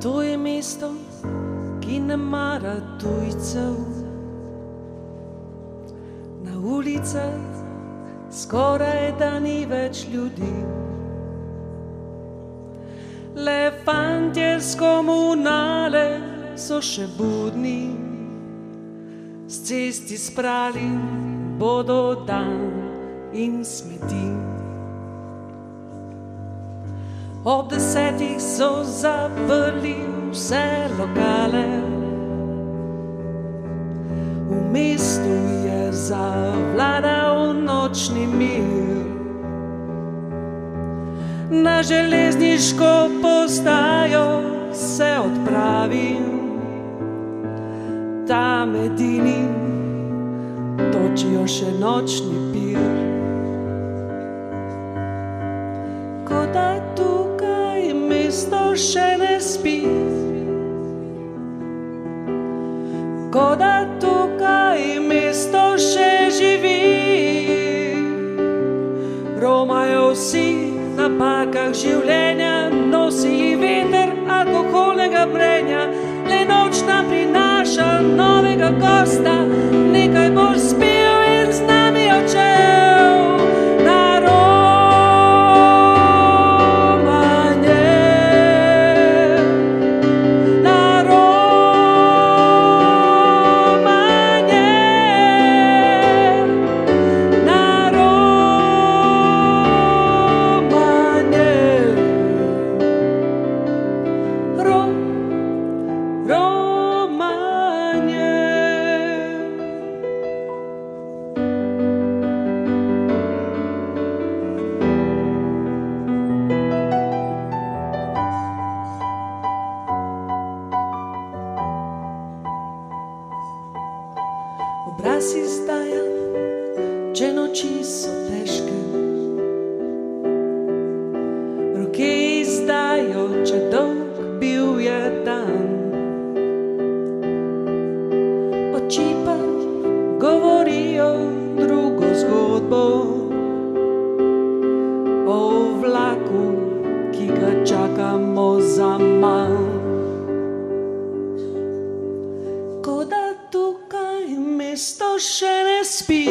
To je mesto, ki ne mara tujcev. Na ulicah skoraj da ni več ljudi. Le fantje z komunale so še budni, s cesti sprali bodo dan in smeti. Ob 10 so zaprli vse lokale, v mestu je zavladal nočni mir. Na železniško postajo se odpravim, tam edini točijo še nočni pir. Kot da tukaj mesto še ne spi, kot da tukaj mesto še živi. Romajo vsi na parkah življenja, nosili veter alkoholnega brenja. Le noč nam prinaša novega gosta, nekaj boš spil in z nami odšel na romanje. Na romanje. Na romanje. Romanje. Obraz izdaja, če noči so težke, roke izdajo, če dolg bil je dan. Oči pa govorijo drugo zgodbo o vlaku, ki ga čakamo zaman. Kot da tukaj mesto še ne spi,